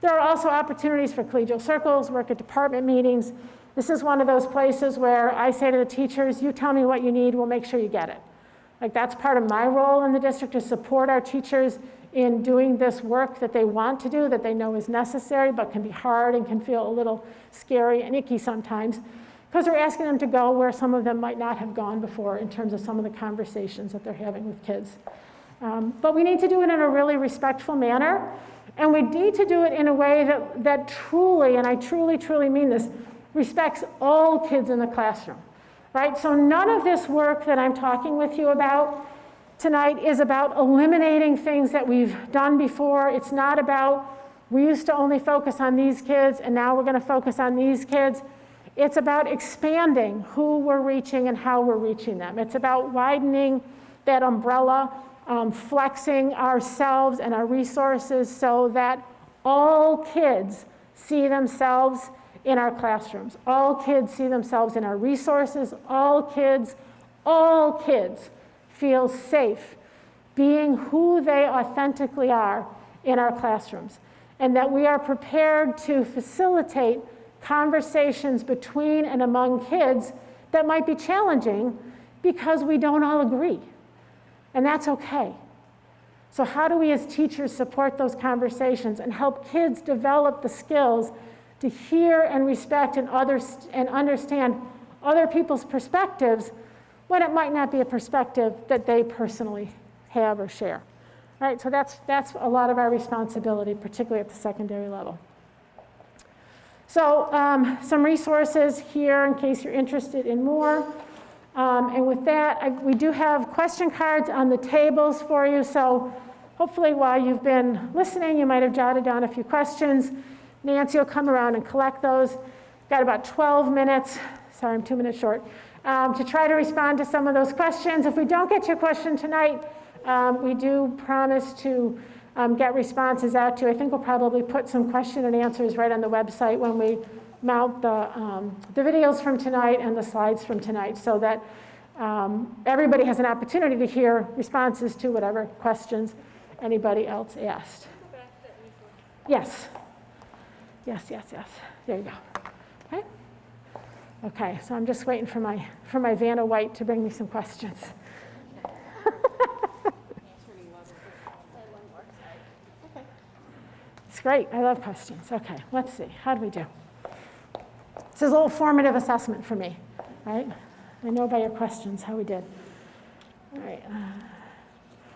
There are also opportunities for collegial circles, work at department meetings. This is one of those places where I say to the teachers, you tell me what you need, we'll make sure you get it. Like, that's part of my role in the district, to support our teachers in doing this work that they want to do, that they know is necessary, but can be hard and can feel a little scary and icky sometimes, because we're asking them to go where some of them might not have gone before in terms of some of the conversations that they're having with kids. But we need to do it in a really respectful manner, and we need to do it in a way that truly, and I truly, truly mean this, respects all kids in the classroom, right? So none of this work that I'm talking with you about tonight is about eliminating things that we've done before. It's not about, we used to only focus on these kids and now we're going to focus on these kids. It's about expanding who we're reaching and how we're reaching them. It's about widening that umbrella, flexing ourselves and our resources so that all kids see themselves in our classrooms. All kids see themselves in our resources. All kids feel safe being who they authentically are in our classrooms. And that we are prepared to facilitate conversations between and among kids that might be challenging because we don't all agree. And that's okay. So how do we as teachers support those conversations and help kids develop the skills to hear and respect and understand other people's perspectives when it might not be a perspective that they personally have or share? All right, so that's a lot of our responsibility, particularly at the secondary level. So some resources here in case you're interested in more. And with that, we do have question cards on the tables for you. So hopefully while you've been listening, you might have jotted down a few questions. Nancy will come around and collect those. Got about 12 minutes, sorry, I'm 2 minutes short, to try to respond to some of those questions. If we don't get your question tonight, we do promise to get responses out to you. I think we'll probably put some question and answers right on the website when we mount the videos from tonight and the slides from tonight so that everybody has an opportunity to hear responses to whatever questions anybody else asked. Yes. Yes. There you go. Okay. Okay, so I'm just waiting for my Vanna White to bring me some questions. It's great. I love questions. Okay, let's see. How do we do? This is a little formative assessment for me, right? I know by your questions how we did. All right.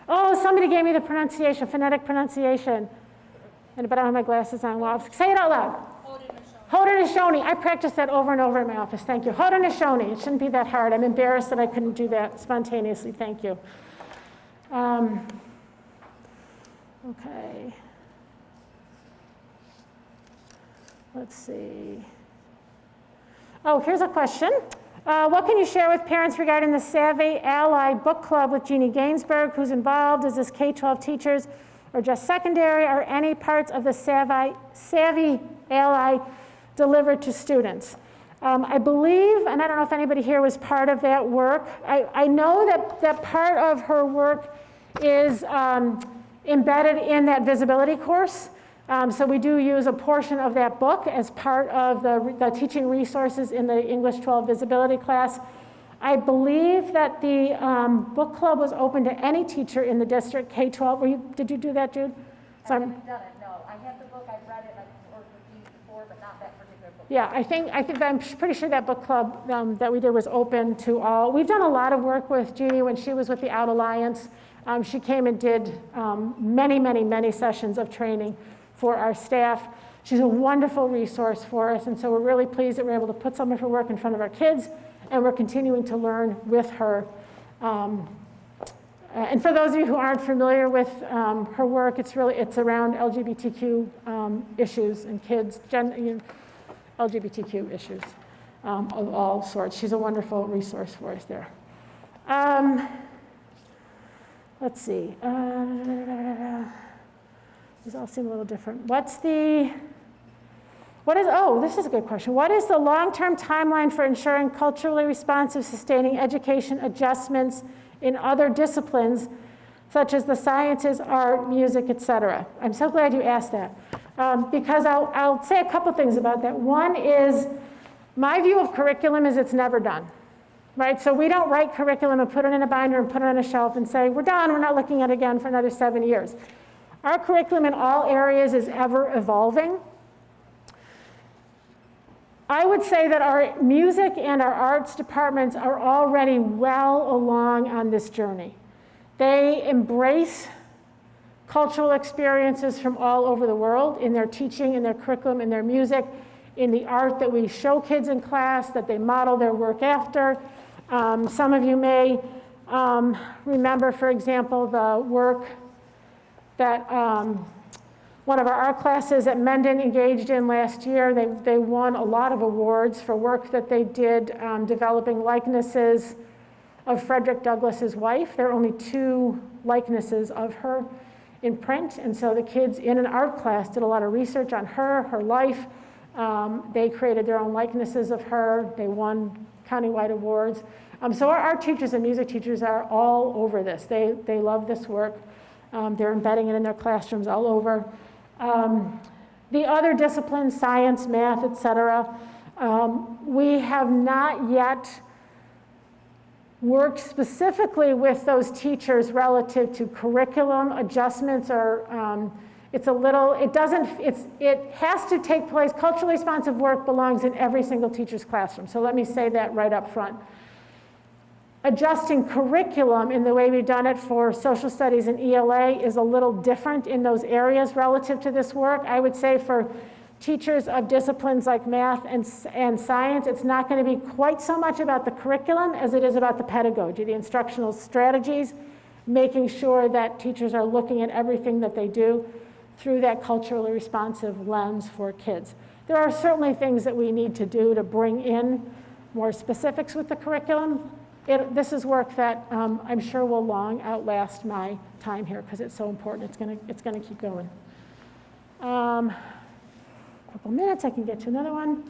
Oh, somebody gave me the pronunciation, phonetic pronunciation. But I don't have my glasses on. Well, say it out loud. Haudenosaunee. I practiced that over and over in my office. Thank you. Haudenosaunee. It shouldn't be that hard. I'm embarrassed that I couldn't do that spontaneously. Thank you. Okay. Let's see. Oh, here's a question. What can you share with parents regarding the Savvy Ally Book Club with Jeannie Gainsbourg? Who's involved? Is this K-12 teachers or just secondary? Are any parts of the Savvy Ally delivered to students? I believe, and I don't know if anybody here was part of that work. I know that part of her work is embedded in that visibility course. So we do use a portion of that book as part of the teaching resources in the English 12 visibility class. I believe that the book club was open to any teacher in the district, K-12. Did you do that, Jude? I haven't done it, no. I have the book, I've read it, I've worked with you before, but not that particular book. Yeah, I'm pretty sure that book club that we did was open to all. We've done a lot of work with Jeannie when she was with the Out Alliance. She came and did many sessions of training for our staff. She's a wonderful resource for us, and so we're really pleased that we're able to put some of her work in front of our kids, and we're continuing to learn with her. And for those of you who aren't familiar with her work, it's around LGBTQ issues and kids, LGBTQ issues of all sorts. She's a wonderful resource for us there. Let's see. These all seem a little different. This is a good question. What is the long-term timeline for ensuring culturally responsive, sustaining education adjustments in other disciplines, such as the sciences, art, music, etc.? I'm so glad you asked that, because I'll say a couple things about that. One is, my view of curriculum is it's never done, right? So we don't write curriculum and put it in a binder and put it on a shelf and say, we're done, we're not looking at it again for another 7 years. Our curriculum in all areas is ever evolving. I would say that our music and our arts departments are already well along on this journey. They embrace cultural experiences from all over the world in their teaching, in their curriculum, in their music, in the art that we show kids in class, that they model their work after. Some of you may remember, for example, the work that One of our art classes that Mendon engaged in last year, they won a lot of awards for work that they did developing likenesses of Frederick Douglass's wife. There are only 2 likenesses of her in print, and so the kids in an art class did a lot of research on her life. They created their own likenesses of her. They won countywide awards. So our art teachers and music teachers are all over this. They love this work. They're embedding it in their classrooms all over. The other disciplines, science, math, et cetera, we have not yet worked specifically with those teachers relative to curriculum adjustments or it has to take place. Culturally responsive work belongs in every single teacher's classroom. So let me say that right up front. Adjusting curriculum in the way we've done it for social studies and ELA is a little different in those areas relative to this work. I would say for teachers of disciplines like math and science, it's not going to be quite so much about the curriculum as it is about the pedagogy, the instructional strategies, making sure that teachers are looking at everything that they do through that culturally responsive lens for kids. There are certainly things that we need to do to bring in more specifics with the curriculum. This is work that I'm sure will long outlast my time here because it's so important. It's gonna keep going. Couple minutes, I can get to another one.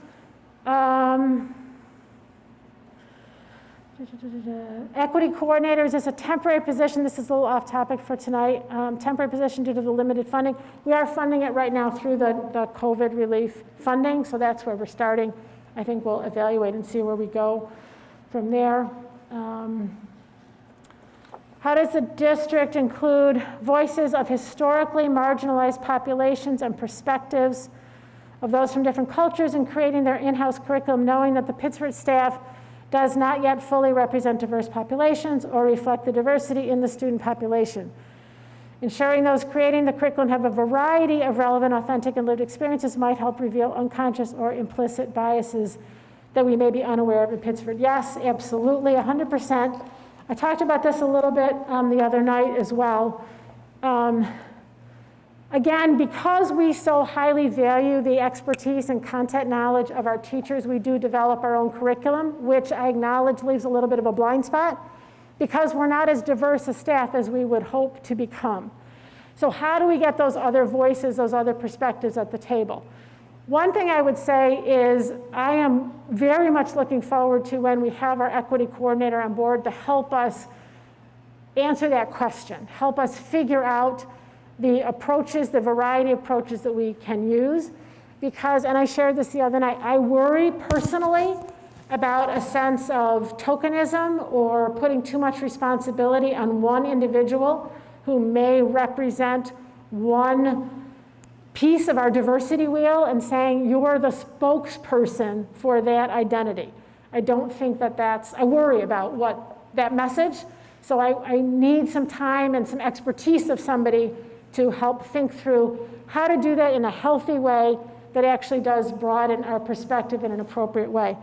Equity coordinators is a temporary position. This is a little off topic for tonight. Temporary position due to the limited funding. We are funding it right now through the COVID relief funding, so that's where we're starting. I think we'll evaluate and see where we go from there. How does the district include voices of historically marginalized populations and perspectives of those from different cultures in creating their in-house curriculum, knowing that the Pittsburgh staff does not yet fully represent diverse populations or reflect the diversity in the student population? Ensuring those creating the curriculum have a variety of relevant, authentic, and lived experiences might help reveal unconscious or implicit biases that we may be unaware of in Pittsburgh. Yes, absolutely, 100%. I talked about this a little bit the other night as well. Again, because we so highly value the expertise and content knowledge of our teachers, we do develop our own curriculum, which I acknowledge leaves a little bit of a blind spot because we're not as diverse a staff as we would hope to become. So how do we get those other voices, those other perspectives at the table? One thing I would say is I am very much looking forward to when we have our equity coordinator on board to help us answer that question, help us figure out the approaches, the variety of approaches that we can use. Because, and I shared this the other night, I worry personally about a sense of tokenism or putting too much responsibility on one individual who may represent one piece of our diversity wheel and saying you're the spokesperson for that identity. I don't think I worry about what that message. So I need some time and some expertise of somebody to help think through how to do that in a healthy way that actually does broaden our perspective in an appropriate way.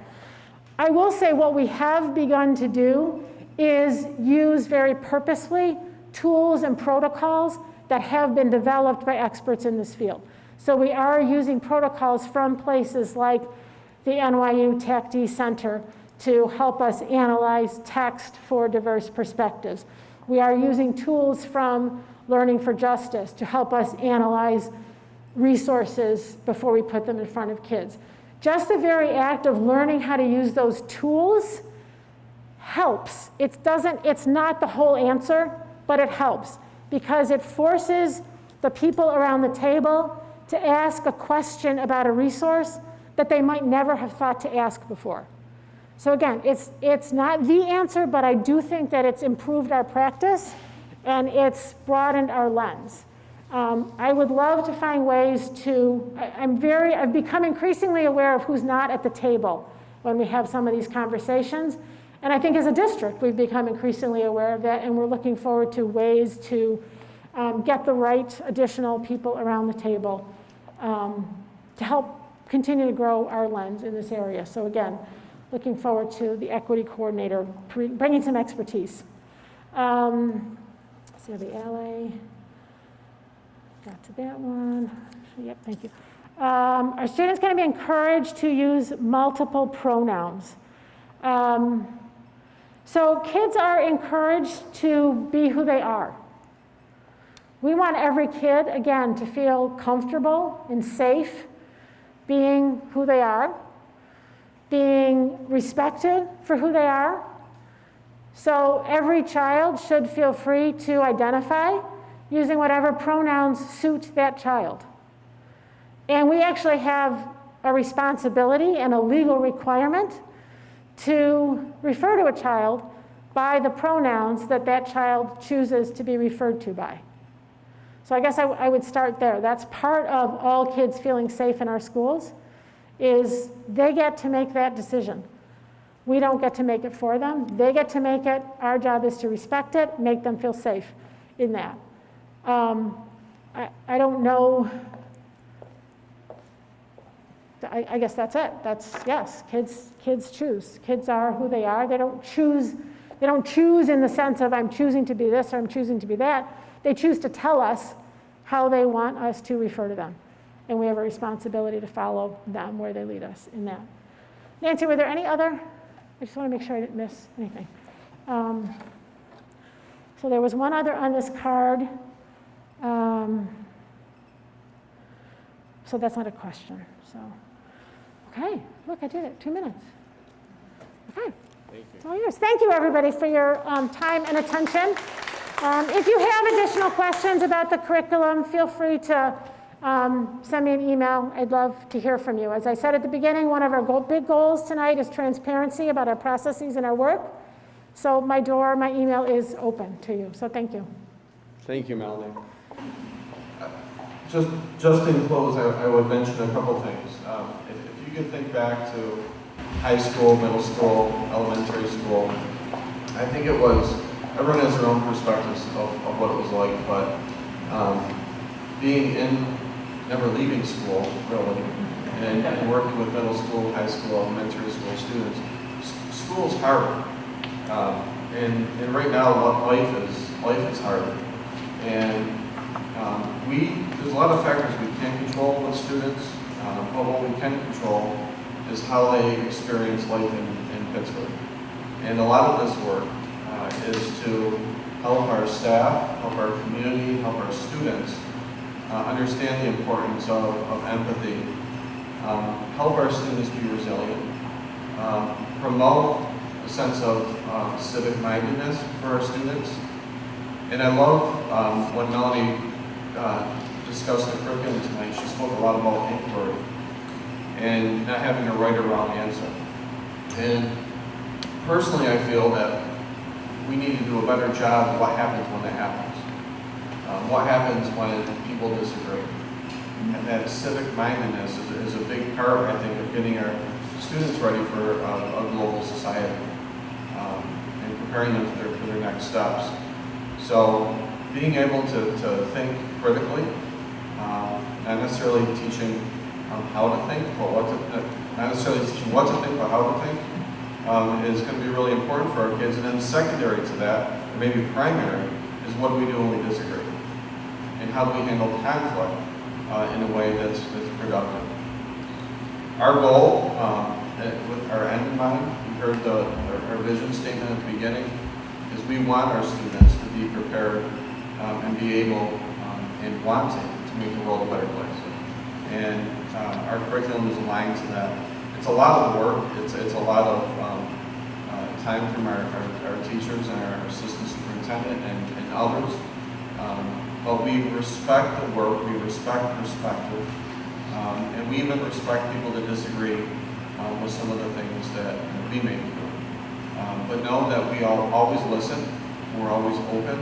I will say what we have begun to do is use very purposefully tools and protocols that have been developed by experts in this field. So we are using protocols from places like the NYU TAC-D Center to help us analyze text for diverse perspectives. We are using tools from Learning for Justice to help us analyze resources before we put them in front of kids. Just the very act of learning how to use those tools helps. It's not the whole answer, but it helps because it forces the people around the table to ask a question about a resource that they might never have thought to ask before. So again, it's not the answer, but I do think that it's improved our practice and it's broadened our lens. I would love to find ways to, I've become increasingly aware of who's not at the table when we have some of these conversations. And I think as a district, we've become increasingly aware of that, and we're looking forward to ways to get the right additional people around the table to help continue to grow our lens in this area. So again, looking forward to the equity coordinator bringing some expertise. So the LA. got to that one. Yep, thank you. Are students going to be encouraged to use multiple pronouns? So kids are encouraged to be who they are. We want every kid, again, to feel comfortable and safe being who they are, being respected for who they are. So every child should feel free to identify using whatever pronouns suit that child. And we actually have a responsibility and a legal requirement to refer to a child by the pronouns that that child chooses to be referred to by. So I guess I would start there. That's part of all kids feeling safe in our schools, is they get to make that decision. We don't get to make it for them. They get to make it. Our job is to respect it, make them feel safe in that. I don't know. I guess that's it. That's, yes, kids choose. Kids are who they are. They don't choose in the sense of I'm choosing to be this or I'm choosing to be that. They choose to tell us how they want us to refer to them. And we have a responsibility to follow them where they lead us in that. Nancy, were there any other? I just want to make sure I didn't miss anything. So there was one other on this card. So that's not a question. So, okay, look, I did it, 2 minutes. Okay, it's all yours. Thank you, everybody, for your time and attention. If you have additional questions about the curriculum, feel free to send me an email. I'd love to hear from you. As I said at the beginning, one of our big goals tonight is transparency about our processes and our work. So my email is open to you. So thank you. Thank you, Melanie. Just in close, I would mention a couple things. If you could think back to high school, middle school, elementary school, I think it was, everyone has their own perspectives of what it was like, but being in, never leaving school, really, and working with middle school, high school, elementary school students, school is hard. And right now, life is hard. And there's a lot of factors we can't control with students, but what we can control is how they experience life in Pittsburgh. And a lot of this work is to help our staff, help our community, help our students understand the importance of empathy, help our students be resilient, promote a sense of civic mindedness for our students. And I love when Melanie discussed the curriculum tonight. She spoke a lot about inquiry and not having a right or wrong answer. And personally, I feel that we need to do a better job of what happens when that happens. What happens when people disagree. And that civic mindedness is a big part, I think, of getting our students ready for a global society and preparing them for their next steps. So being able to think critically, not necessarily teaching how to think, but not necessarily teaching what to think, but how to think, is going to be really important for our kids. And then secondary to that, or maybe primary, is what do we do when we disagree? And how do we handle conflict in a way that's productive? Our goal, with our end in mind, you heard our vision statement at the beginning, is we want our students to be prepared and be able and wanting to make the world a better place. And our curriculum is aligned to that. It's a lot of work. It's a lot of time from our teachers and our assistant superintendent and others. But we respect the work, we respect perspective, and we even respect people that disagree with some of the things that we may be doing. But know that we always listen, we're always open,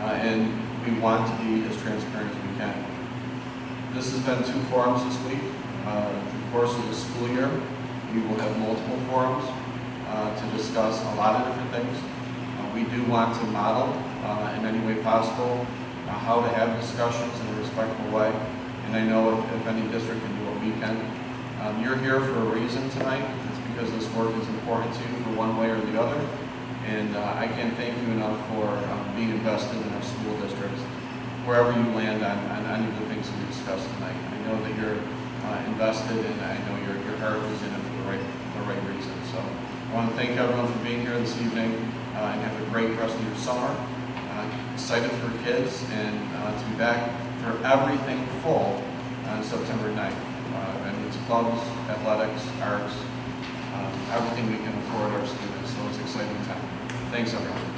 and we want to be as transparent as we can. This has been 2 forums this week. Through the course of the school year, we will have multiple forums to discuss a lot of different things. We do want to model in any way possible how to have discussions in a respectful way. And I know if any district can do what we can. You're here for a reason tonight. It's because this work is important to you for one way or the other. And I can't thank you enough for being invested in our school districts. wherever you land on any of the things that we discussed tonight. I know that you're invested, and I know your heart is in it for the right reason. So I want to thank everyone for being here this evening, and have a great rest of your summer. Excited for kids, and to be back for everything full on September 9th. And it's clubs, athletics, arts, everything we can afford our students. So it's an exciting time. Thanks, everyone.